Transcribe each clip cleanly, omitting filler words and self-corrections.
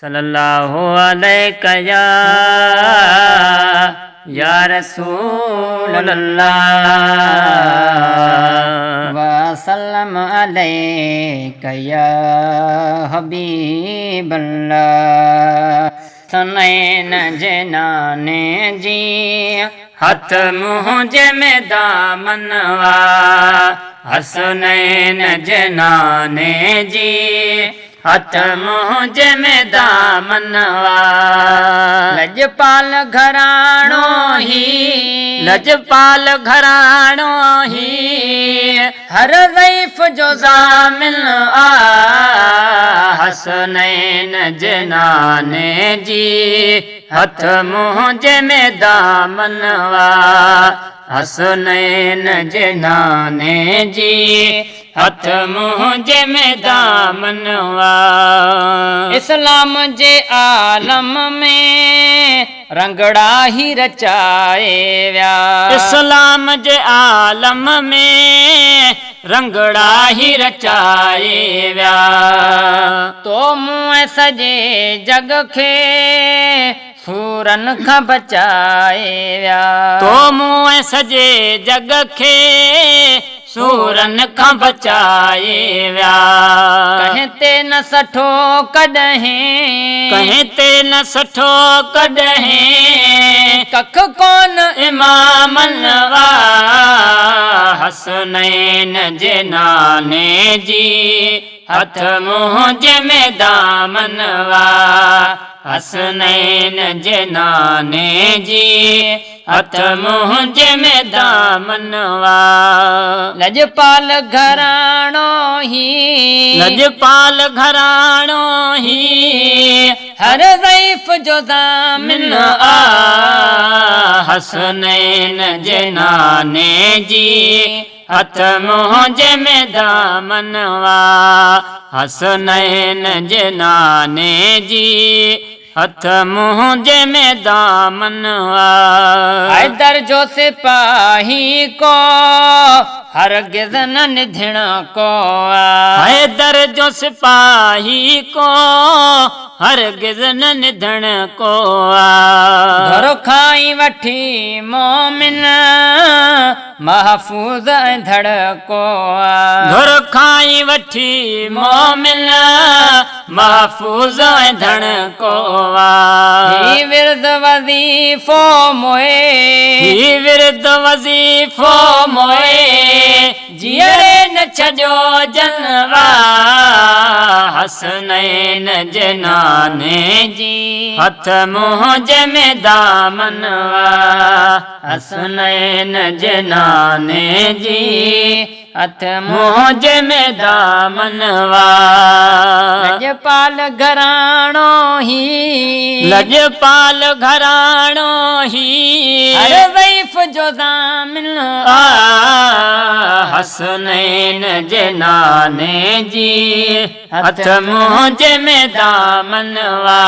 सल्लल्लाहु अलैका या रसूल अल्लाह वसल्लम अलैका या हबीब अल्लाह। हसनैन जे नाने जी हथ मुंहिंजे में दामनवा, हसनैन जे नाने जी हथ मुंहिंजे में दामनवा। लजपाल घराणो ही, लजपाल घराणो ही हर ज़ईफ़ जो ज़ामिन आ, हसनैन जे नाने जी हथ मुंहिंजे में दामनवा, हसनैन जे नाने जी हथ मुंहिंजे में दामनवा। इस्लाम जे आलम में रंगड़ा ही रचाए विया, इस्लाम जे आलम में रंगड़ा ही रचाए विया। तो मुँह सजे जग खे सूरन खां बचाए विया, तो मुँह सजे जग खे सूरन खां बचाए विया। कहीं ते न सठो कॾहिं, कहीं ते न सठो कॾहिं कख कोन इमामन वा, हसनैन जे नाने जी हथ मुंहिंजे में दामनवा, हसनैन जे नाने जी हथ मुंहिंजे में दामनवा। लजपाल घराणो ही, लजपाल घराणो ही हर ज़ईफ़ जो ज़ामिन आ, हसनैन जे नाने जी हथ मुंहिंजे में दामनवा, हसनैन जे नाने जी हथ मुंहिंजे में दामनवा। हैदर जो सिपाही को हरगिज़ न निधण को, हैदर जो सिपाही को हरगिज़ न निधण को। धर खाई वठी मोमिन महफूज़ धड़ को, धुर खाई वठी मोमिन महफूज़ धण को। ही विरद वज़ीफ़ो मोए, ही विरद वज़ीफ़ो मोए जीअरे न छॾियो जनवा, हसनैन जे नाने जी हथ मुंहिंजे में दामनवा, हसनैन जे नाने जी हथ मुंहिंजे में दामनवा। लजपाल घराणो ही, लजपाल घराणो ही हर ज़ईफ़ जो ज़ामिन आ, हसनैन जे नाने जी हथ मुंहिंजे में दामनवा,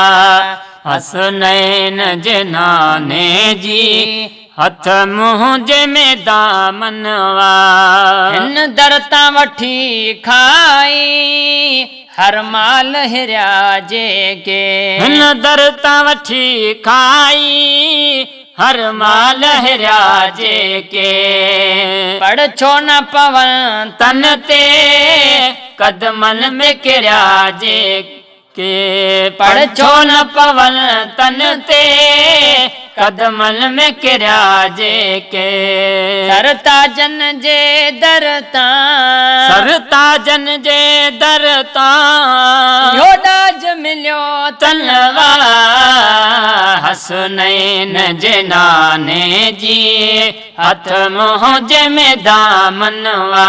हसनैन जे नाने जी हथ मुंहिंजे में दामनवा। हिन दर तां वठी खाई हर माल हिरिया जेके, हिन दर तां वठी खाई हर माल हिरिया जेके। पढ़ छो न पवन तन ते कदमन में किरिया जेके, पढ़ छो न पवन तन ते कदमन में किरिया जेके। सरताजन जे दर तां, सरताजन जे दर तां यो ॾाज मिलियो तनवा, हसनैन जे नाने जी हथ मुंहिंजे में दामनवा,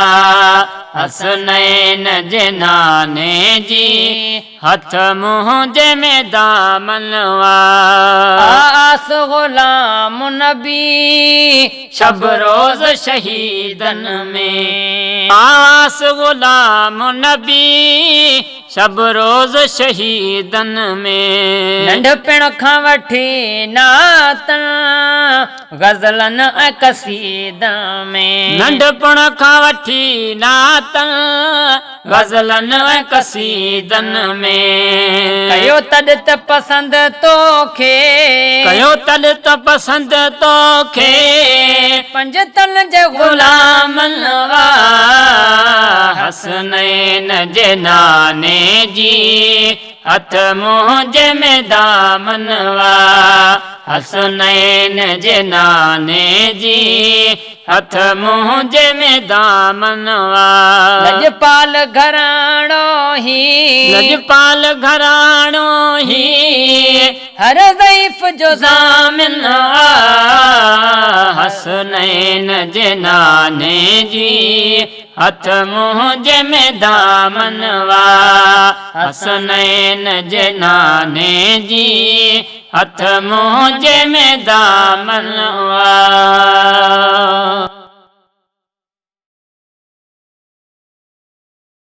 हसनैन जे नाने जी हथ मुंहिंजे में दामनवा। आस ग़ुलाम नबी शब रोज़ शहीदन में, आस ग़ुलाम नबी शब रोज़ शहीदन में नंढपिण खां वठी नातन गज़लन ऐं कसीदा में नंढपण खां वठी नातन गज़लन ऐं कसीदन में कयो तॾ त पसंदि तोखे कयो तॾ त पसंदि तोखे पंजतन जे ग़ुलामनि वा हसनैन जे नाने जी हथ मुंहिंजे में दामन वा हसनैन जे नाने जी हथ मुंहिंजे में दामन वा लजपाल घराणो ही लजपाल घराणो ही हर ज़ईफ़ जो ज़ामिन वा हसनैन जे नाने जी हथ मुंहिंजे में दामन वा हसनैन जे नाने जी हथ मुंहिंजे में दामन वा